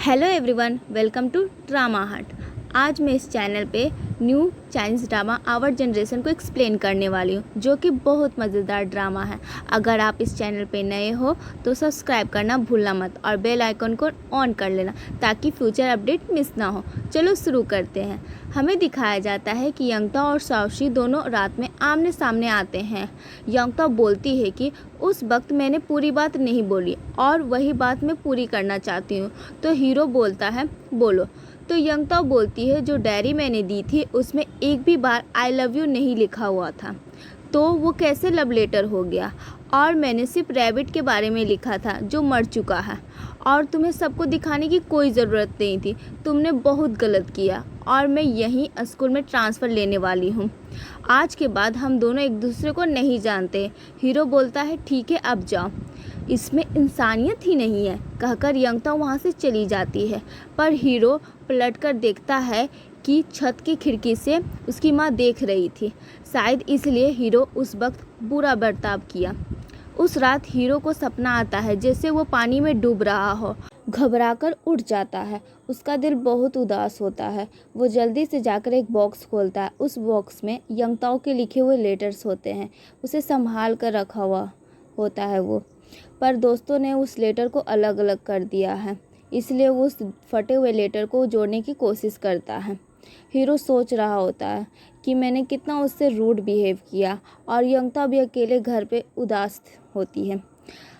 Hello everyone, welcome to Drama Hut. आज मैं इस चैनल पे new Chinese drama Our Generation को एक्सप्लेन करने वाली हूँ, जो कि बहुत मज़ेदार ड्रामा है। अगर आप इस चैनल पे नए हो तो सब्सक्राइब करना भूलना मत और बेल आइकन को ऑन कर लेना ताकि फ्यूचर अपडेट मिस ना हो। चलो शुरू करते हैं। हमें दिखाया जाता है कि यंगताओ और शाओशी दोनों रात में आमने सामने आते हैं। यंगताओ बोलती है कि उस वक्त मैंने पूरी बात नहीं बोली और वही बात मैं पूरी करना चाहती हूँ। तो हीरो बोलता है बोलो। तो यंगताओ बोलती है जो डायरी मैंने दी थी उसमें एक भी बार आई लव यू नहीं लिखा हुआ था, तो वो कैसे लव लेटर हो गया। और मैंने सिर्फ रैबिट के बारे में लिखा था जो मर चुका है, और तुम्हें सबको दिखाने की कोई ज़रूरत नहीं थी। तुमने बहुत गलत किया और मैं यहीं स्कूल में ट्रांसफ़र लेने वाली हूँ। आज के बाद हम दोनों एक दूसरे को नहीं जानते। हीरो बोलता है ठीक है अब जाओ, इसमें इंसानियत ही नहीं है, कहकर यंगताओ वहाँ से चली जाती है। पर हीरो पलटकर देखता है कि छत की खिड़की से उसकी माँ देख रही थी। शायद इसलिए हीरो उस वक्त बुरा बर्ताव किया। उस रात हीरो को सपना आता है जैसे वो पानी में डूब रहा हो। घबराकर उठ जाता है। उसका दिल बहुत उदास होता है। वो जल्दी से जाकर एक बॉक्स खोलता है। उस बॉक्स में यंगताओ के लिखे हुए लेटर्स होते हैं। उसे संभाल कर रखा हुआ होता है वो, पर दोस्तों ने उस लेटर को अलग अलग कर दिया है, इसलिए वो उस फटे हुए लेटर को जोड़ने की कोशिश करता है। हीरो सोच रहा होता है कि मैंने कितना उससे रूड बिहेव किया, और यंगता भी अकेले घर पे उदास होती है।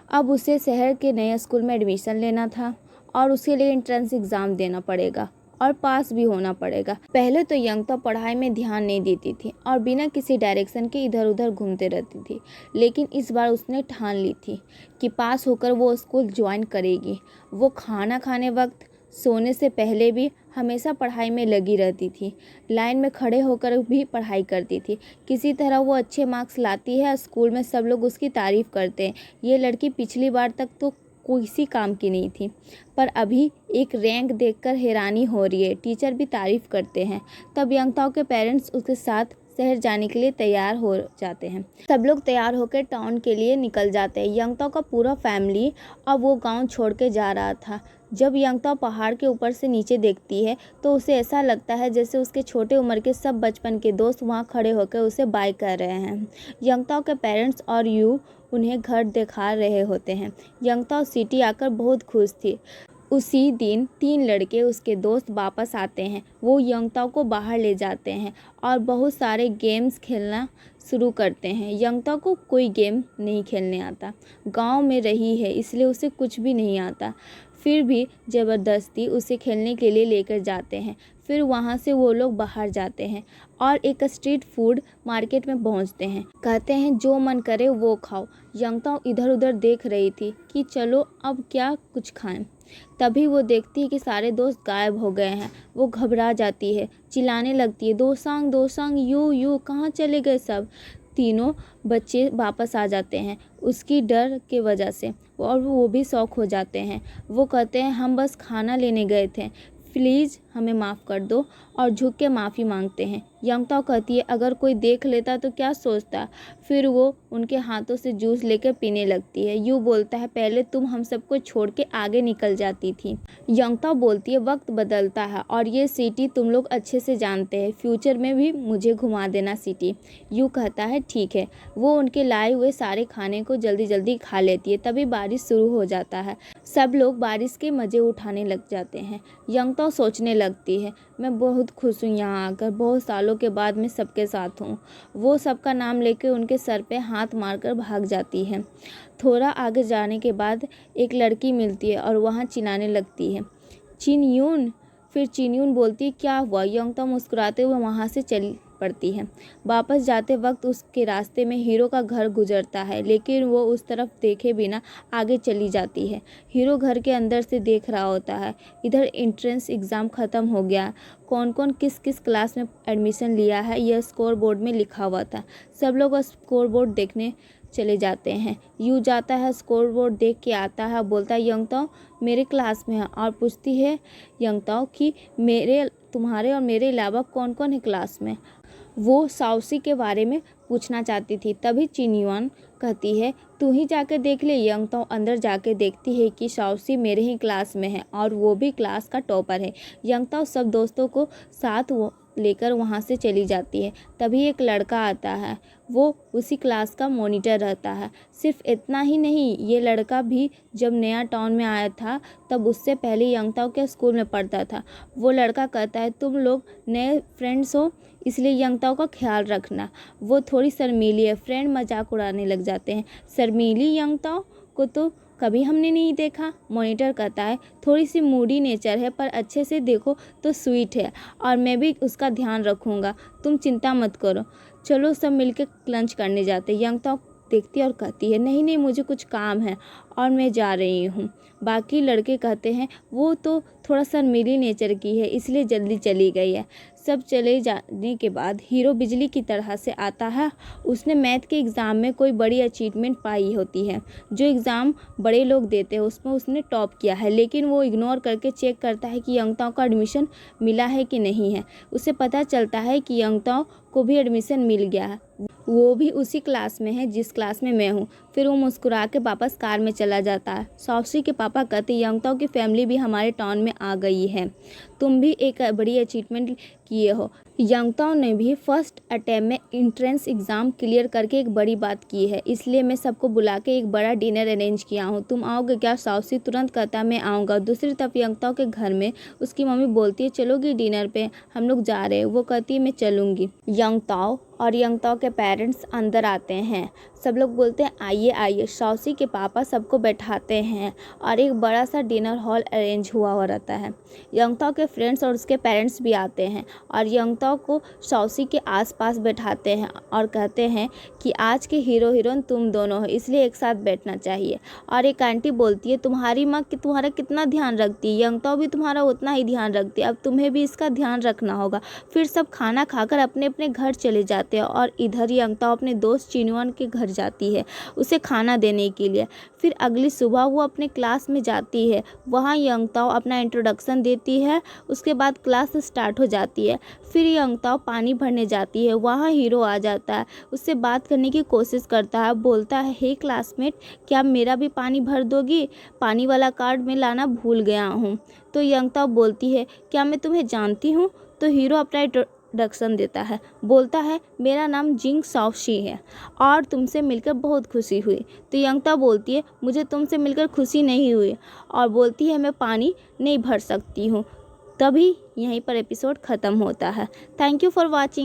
अब उसे शहर के नए स्कूल में एडमिशन लेना था और उसके लिए एंट्रेंस एग्ज़ाम देना पड़ेगा और पास भी होना पड़ेगा। पहले तो यंगता पढ़ाई में ध्यान नहीं देती थी और बिना किसी डायरेक्शन के इधर उधर घूमते रहती थी, लेकिन इस बार उसने ठान ली थी कि पास होकर वो स्कूल ज्वाइन करेगी। वो खाना खाने वक्त, सोने से पहले भी हमेशा पढ़ाई में लगी रहती थी। लाइन में खड़े होकर भी पढ़ाई करती थी। किसी तरह वो अच्छे मार्क्स लाती है। स्कूल में सब लोग उसकी तारीफ़ करते हैं। ये लड़की पिछली बार तक तो किसी काम की नहीं थी, पर अभी एक रैंक देखकर हैरानी हो रही है। टीचर भी तारीफ़ करते हैं। तब यंगताओ के पेरेंट्स उसके साथ शहर जाने के लिए तैयार हो जाते हैं। सब लोग तैयार होकर टाउन के लिए निकल जाते हैं। यंगताओ का पूरा फैमिली अब वो गांव छोड़ के जा रहा था। जब यंगताओ पहाड़ के ऊपर से नीचे देखती है तो उसे ऐसा लगता है जैसे उसके छोटे उम्र के सब बचपन के दोस्त वहाँ खड़े होकर उसे बाय कर रहे हैं। यंगताओ के पेरेंट्स और यू उन्हें घर दिखा रहे होते हैं। यंगताओ सिटी आकर बहुत खुश थी। उसी दिन 3 लड़के उसके दोस्त वापस आते हैं। वो यंगताओ को बाहर ले जाते हैं और बहुत सारे गेम्स खेलना शुरू करते हैं। यंगताओ को कोई गेम नहीं खेलने आता। गांव में रही है इसलिए उसे कुछ भी नहीं आता, फिर भी ज़बरदस्ती उसे खेलने के लिए लेकर जाते हैं। फिर वहाँ से वो लोग बाहर जाते हैं और एक स्ट्रीट फूड मार्केट में पहुँचते हैं। कहते हैं जो मन करे वो खाओ। यंगताओ इधर उधर देख रही थी कि चलो अब क्या कुछ खाएं। तभी वो देखती है कि सारे दोस्त गायब हो गए हैं। वो घबरा जाती है, चिल्लाने लगती है दोसांग यू यू कहाँ चले गए सब। तीनों बच्चे वापस आ जाते हैं उसकी डर के वजह से, और वो भी शौक हो जाते हैं। वो कहते हैं हम बस खाना लेने गए थे, प्लीज़ हमें माफ़ कर दो, और झुक के माफ़ी मांगते हैं। यंगताओ कहती है अगर कोई देख लेता तो क्या सोचता। फिर वो उनके हाथों से जूस लेकर पीने लगती है। यू बोलता है पहले तुम हम सबको छोड़ के आगे निकल जाती थी। यंगताओ बोलती है वक्त बदलता है और ये सिटी तुम लोग अच्छे से जानते हैं, फ्यूचर में भी मुझे घुमा देना सिटी। यू कहता है ठीक है। वो उनके लाए हुए सारे खाने को जल्दी जल्दी खा लेती है। तभी बारिश शुरू हो जाता है। सब लोग बारिश के मज़े उठाने लग जाते हैं। यंगताओ सोचने लगती है मैं बहुत खुश हूँ यहाँ आकर, बहुत सालों के बाद मैं सबके साथ हूँ। वो सबका नाम लेकर उनके सर पे हाथ मारकर भाग जाती है। थोड़ा आगे जाने के बाद एक लड़की मिलती है और वहाँ चिल्लाने लगती है चिनयून। फिर चिनयून बोलती है क्या हुआ। यंगताओ मुस्कुराते हुए वहाँ से चली पड़ती है। वापस जाते वक्त उसके रास्ते में हीरो का घर गुजरता है, लेकिन वो उस तरफ देखे बिना आगे चली जाती है। हीरो घर के अंदर से देख रहा होता है। इधर एंट्रेंस एग्ज़ाम ख़त्म हो गया। कौन कौन किस किस क्लास में एडमिशन लिया है यह स्कोर बोर्ड में लिखा हुआ था। सब लोग स्कोर बोर्ड देखने चले जाते हैं। यू जाता है, स्कोर बोर्ड देख के आता है, बोलता है यंगताओ मेरे क्लास में है, और पूछती है यंगताओ कि तुम्हारे और मेरे अलावा कौन कौन है क्लास में। वो शाओशी के बारे में पूछना चाहती थी। तभी चिनयुआन कहती है तू ही जाके देख ले। यंगताओ अंदर जाके देखती है कि शाओसी मेरे ही क्लास में है और वो भी क्लास का टॉपर है। यंगताओ सब दोस्तों को साथ लेकर वहाँ से चली जाती है। तभी एक लड़का आता है, वो उसी क्लास का मॉनिटर रहता है। सिर्फ इतना ही नहीं, ये लड़का भी जब नया टाउन में आया था तब उससे पहले यंगताओ के स्कूल में पढ़ता था। वो लड़का कहता है तुम लोग नए फ्रेंड्स हो इसलिए यंगताओ का ख्याल रखना। वो थोड़ी शर्मीली है, फ्रेंड मजाक उड़ाने लग जाते हैं। शर्मीली यंगताओ को तो कभी हमने नहीं देखा। मॉनिटर कहता है थोड़ी सी मूडी नेचर है पर अच्छे से देखो तो स्वीट है और मैं भी उसका ध्यान रखूँगा, तुम चिंता मत करो। चलो सब मिलकर लंच करने जाते हैं। यंगताओ देखती है और कहती है नहीं नहीं मुझे कुछ काम है और मैं जा रही हूँ। बाकी लड़के कहते हैं वो तो थोड़ा शर्मीली नेचर की है इसलिए जल्दी चली गई है। सब चले जाने के बाद हीरो बिजली की तरह से आता है। उसने मैथ के एग्ज़ाम में कोई बड़ी अचीवमेंट पाई होती है, जो एग्ज़ाम बड़े लोग देते हैं उसमें उसने टॉप किया है। लेकिन वो इग्नोर करके चेक करता है कि यंगताओ का एडमिशन मिला है कि नहीं है। उसे पता चलता है कि यंगताओ को भी एडमिशन मिल गया है, वो भी उसी क्लास में है जिस क्लास में मैं हूँ। फिर वो मुस्कुरा के वापस कार में चला जाता है। शाओसी के पापा कहते यंगताओ की फैमिली भी हमारे टाउन में आ गई है, तुम भी एक बड़ी अचीवमेंट किए हो। यंगताओ ने भी फर्स्ट अटेम्प्ट में एंट्रेंस एग्ज़ाम क्लियर करके एक बड़ी बात की है, इसलिए मैं सबको बुला के एक बड़ा डिनर अरेंज किया हूँ, तुम आओगे क्या? शाओसी तुरंत कहता मैं आऊँगा। दूसरी तरफ यंगताओ के घर में उसकी मम्मी बोलती है चलोगी डिनर पे, हम लोग जा रहे हैं। वो कहती है मैं चलूँगी। यंगताओ और यंगताओ के पेरेंट्स अंदर आते हैं। सब लोग बोलते हैं आइए आइए। शाओसी के पापा सबको बैठाते हैं और एक बड़ा सा डिनर हॉल अरेंज हुआ रहता है। यंगताओ के फ्रेंड्स और उसके पेरेंट्स भी आते हैं और यंगताओ को शाओसी के आसपास बैठाते हैं और कहते हैं कि आज के हीरो हीरोइन तुम दोनों हो इसलिए एक साथ बैठना चाहिए। और एक आंटी बोलती है तुम्हारी माँ कि तुम्हारा कितना ध्यान रखती है, यंगताओ भी तुम्हारा उतना ही ध्यान रखती है, अब तुम्हें भी इसका ध्यान रखना होगा। फिर सब खाना खाकर अपने अपने घर चले जाते हैं और इधर यंगताओ अपने दोस्त चिनवन के घर जाती है उसे खाना देने के लिए। फिर अगली सुबह वो अपने क्लास में जाती है, वहाँ यंगताओ अपना इंट्रोडक्शन देती है, उसके बाद क्लास स्टार्ट हो जाती है। फिर यंगताओ पानी भरने जाती है, वहाँ हीरो आ जाता है, उससे बात करने की कोशिश करता है, बोलता है हे क्लासमेट क्या मेरा भी पानी भर दोगी, पानी वाला कार्ड में लाना भूल गया हूँ। तो यंगताओ बोलती है क्या मैं तुम्हें जानती हूँ? तो हीरो अपना इंट्रोडक्शन देता है, बोलता है मेरा नाम जिंग शाओसी है और तुमसे मिलकर बहुत खुशी हुई। तो यंगताओ बोलती है मुझे तुमसे मिलकर खुशी नहीं हुई और बोलती है मैं पानी नहीं भर सकती हूँ। तभी यहीं पर एपिसोड ख़त्म होता है। Thank you for watching.